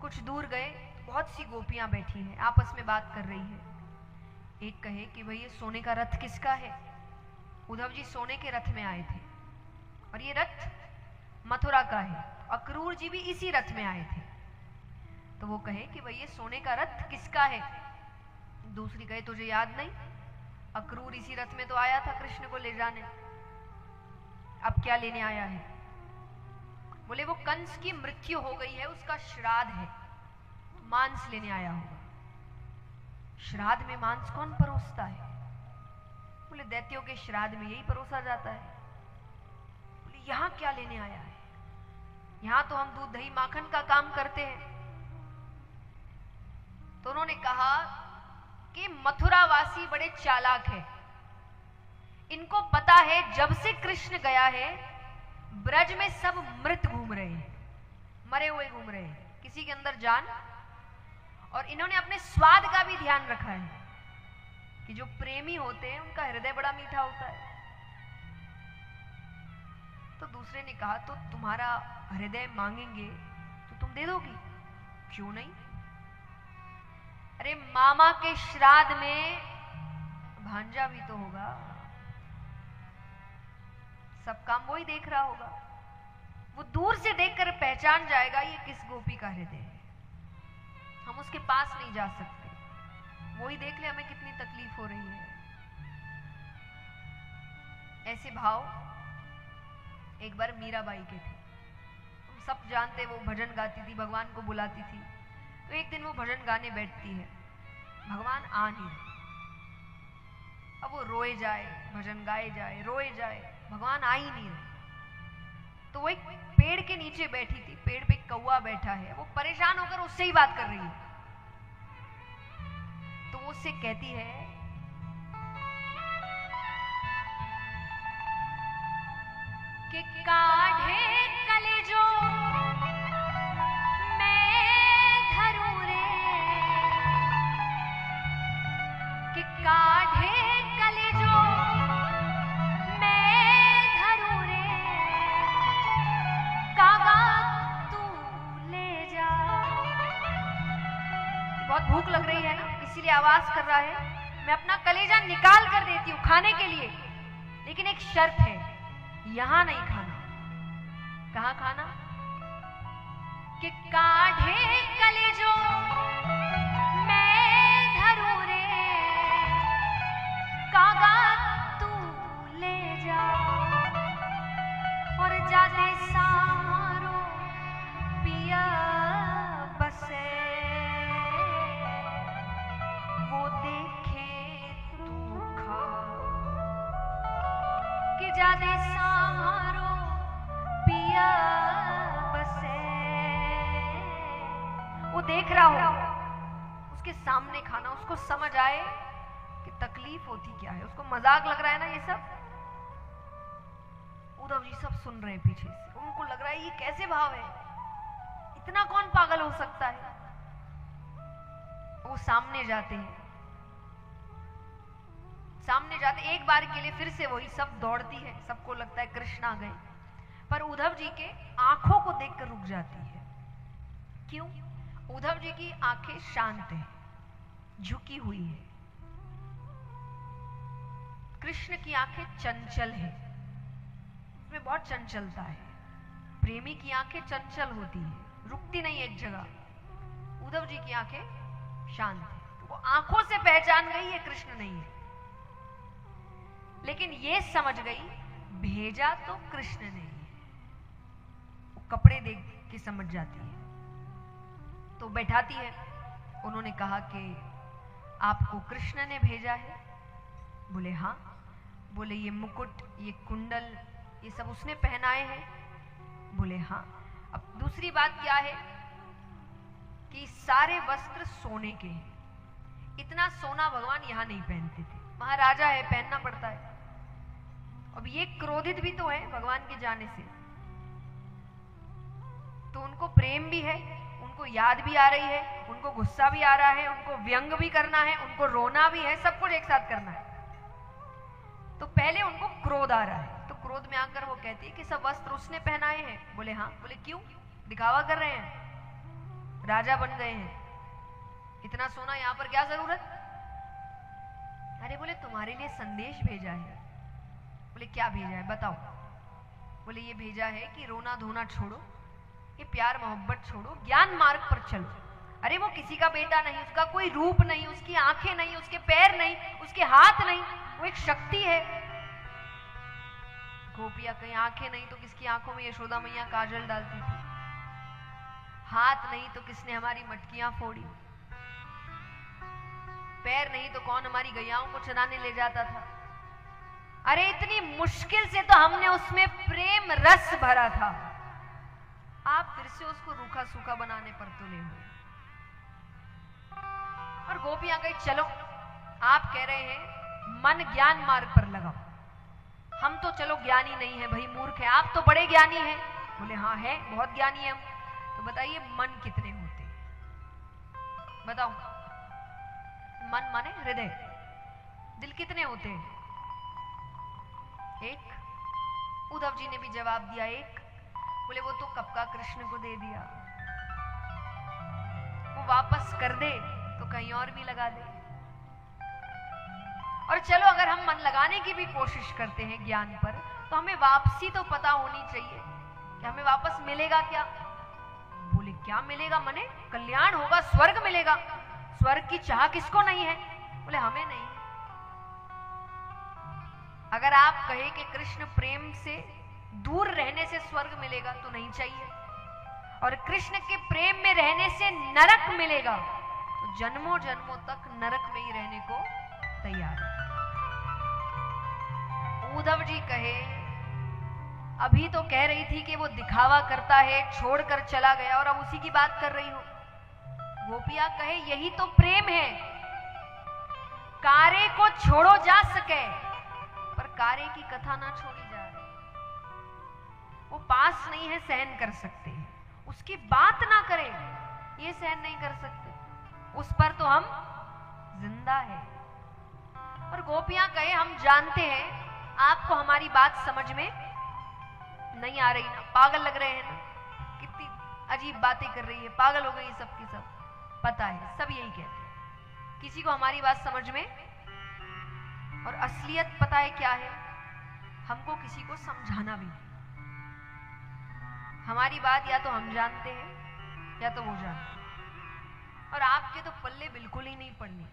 कुछ दूर गए, बहुत सी गोपियां बैठी हैं, आपस में बात कर रही हैं। एक कहे कि भाई ये सोने का रथ किसका है? उद्धव जी सोने के रथ में आए थे और ये रथ मथुरा का है, अक्रूर जी भी इसी रथ में आए थे। तो वो कहे कि भाई ये सोने का रथ किसका है? दूसरी कहे तुझे याद नहीं, अक्रूर इसी रथ में तो आया था कृष्ण को ले जाने, अब क्या लेने आया है? बोले वो कंस की मृत्यु हो गई है, उसका श्राद्ध है, मांस लेने आया होगा। श्राद्ध में मांस कौन परोसता है? बोले दैत्यों के श्राद्ध में यही परोसा जाता है। बोले यहां क्या लेने आया है? यहां तो हम दूध दही माखन का काम करते हैं। तो उन्होंने कहा कि मथुरावासी बड़े चालाक है, इनको पता है जब से कृष्ण गया है ब्रज में सब मृत घूम रहे हैं, मरे हुए घूम रहे हैं, किसी के अंदर जान। और इन्होंने अपने स्वाद का भी ध्यान रखा है कि जो प्रेमी होते हैं उनका हृदय बड़ा मीठा होता है। तो दूसरे ने कहा तो तुम्हारा हृदय मांगेंगे तो तुम दे दोगी? क्यों नहीं? अरे मामा के श्राद्ध में भांजा भी तो होगा, सब काम वही देख रहा होगा, वो दूर से देखकर पहचान जाएगा ये किस गोपी का हृदय है। हम उसके पास नहीं जा सकते, वही देख ले हमें कितनी तकलीफ हो रही है। ऐसे भाव एक बार मीराबाई के थे, हम सब जानते, वो भजन गाती थी, भगवान को बुलाती थी। तो एक दिन वो भजन गाने बैठती है, भगवान आ नहीं रहे। अब वो रोए जाए, भजन गाए जाए, रोए जाए, भगवान आ ही नहीं रहे। तो वो एक पेड़ के नीचे बैठी थी, पेड़ पे कौवा बैठा है, वो परेशान होकर उससे ही बात कर रही है। तो वो उससे कहती है कि काढ़े कलेजो काढ़े कलेजो मैं धरूं रे, कागा तू ले जा। बहुत भूख लग रही है ना, इसीलिए आवाज कर रहा है। मैं अपना कलेजा निकाल कर देती हूँ खाने के लिए, लेकिन एक शर्त है, यहां नहीं खाना। कहां खाना? कि काढ़े कलेजो कागा तू ले जा, और जाते सारो पिया बसे, वो देखे तू खा। कि जाते सारो पिया बसे, वो देख रहा हो, उसके सामने खाना, उसको समझ आए कि तकलीफ होती क्या है, उसको मजाक लग रहा है ना ये सब। उद्धव जी सब सुन रहे हैं पीछे से, उनको लग रहा है ये कैसे भाव है, इतना कौन पागल हो सकता है। वो सामने जाते हैं, सामने जाते एक बार के लिए फिर से वही सब दौड़ती है, सबको लगता है कृष्ण आ गए, पर उद्धव जी के आंखों को देखकर रुक जाती है। क्यों? उद्धव जी की आंखें शांत है, झुकी हुई है। कृष्ण की आंखें चंचल है, उसमें बहुत चंचलता है। प्रेमी की आंखें चंचल होती है, रुकती नहीं एक जगह। उद्धव जी की आंखें शांत है, तो वो आंखों से पहचान गई ये कृष्ण नहीं है, लेकिन ये समझ गई भेजा तो कृष्ण नहीं है। वो कपड़े देख के समझ जाती है, तो बैठाती है। उन्होंने कहा कि आपको कृष्ण ने भेजा है? बोले हाँ। बोले ये मुकुट, ये कुंडल, ये सब उसने पहनाए हैं? बोले हाँ। अब दूसरी बात क्या है कि सारे वस्त्र सोने के हैं। इतना सोना भगवान यहां नहीं पहनते थे, महाराजा है, पहनना पड़ता है। अब ये क्रोधित भी तो है भगवान के जाने से, तो उनको प्रेम भी है, उनको याद भी आ रही है, उनको गुस्सा भी आ रहा है, उनको व्यंग भी करना है, उनको रोना भी है, सब कुछ एक साथ करना है। तो पहले उनको क्रोध आ रहा है, तो क्रोध में आकर वो कहती है कि सब वस्त्र उसने पहनाए हैं? बोले हाँ। बोले क्यों, दिखावा कर रहे हैं? राजा बन गए हैं, इतना सोना यहाँ पर क्या जरूरत? अरे बोले तुम्हारे लिए संदेश भेजा है। बोले क्या भेजा है बताओ? बोले ये भेजा है कि रोना धोना छोड़ो, ये प्यार मोहब्बत छोड़ो, ज्ञान मार्ग पर चलो। अरे वो किसी का बेटा नहीं, उसका कोई रूप नहीं, उसकी आंखें नहीं, उसके पैर नहीं, उसके हाथ नहीं, वो एक शक्ति है। गोपियां कहीं आंखें नहीं तो किसकी आंखों में यशोदा मैया काजल डालती थी, हाथ नहीं तो किसने हमारी मटकियां फोड़ी, पैर नहीं तो कौन हमारी गैयाओं को चराने ले जाता था। अरे इतनी मुश्किल से तो हमने उसमें प्रेम रस भरा था, आप फिर से उसको रूखा सूखा बनाने पर तुले हुए। और गोपियां कही चलो, आप कह रहे हैं मन ज्ञान मार्ग पर लगाओ, हम तो चलो ज्ञानी नहीं है भाई, मूर्ख है, आप तो बड़े ज्ञानी हैं। बोले हाँ है, बहुत ज्ञानी है हम। तो बताइए मन कितने होते हैं? बताओ, मन माने हृदय, दिल कितने होते हैं? एक। उद्धव जी ने भी जवाब दिया एक। बोले वो तो कब का कृष्ण को दे दिया, वो वापस कर दे तो कहीं और भी लगा दे। और चलो अगर हम मन लगाने की भी कोशिश करते हैं ज्ञान पर, तो हमें वापसी तो पता होनी चाहिए कि हमें वापस मिलेगा क्या। बोले क्या मिलेगा? मने कल्याण होगा, स्वर्ग मिलेगा। स्वर्ग की चाह किसको नहीं है? बोले हमें नहीं। अगर आप कहे कि कृष्ण प्रेम से दूर रहने से स्वर्ग मिलेगा तो नहीं चाहिए, और कृष्ण के प्रेम में रहने से नरक मिलेगा तो जन्मों जन्मों तक नरक में ही रहने को तैयार है। उद्धव जी कहे अभी तो कह रही थी कि वो दिखावा करता है, छोड़कर चला गया, और अब उसी की बात कर रही हो। गोपियां कहे यही तो प्रेम है, कारे को छोड़ो जा सके पर कारे की कथा ना छोड़ी जा रही। वो पास नहीं है, सहन कर सकते हैं, उसकी बात ना करें ये सहन नहीं कर सकते, उस पर तो हम जिंदा है। और गोपियां कहे हम जानते हैं आपको हमारी बात समझ में नहीं आ रही ना, पागल लग रहे हैं ना, कितनी अजीब बातें कर रही है, पागल हो गई सब की सब। पता है सब यही कहते हैं, किसी को हमारी बात समझ में, और असलियत पता है क्या है, हमको किसी को समझाना भी नहीं। हमारी बात या तो हम जानते हैं या तो वो जानते हैं, और आपके तो पल्ले बिल्कुल ही नहीं पड़नी।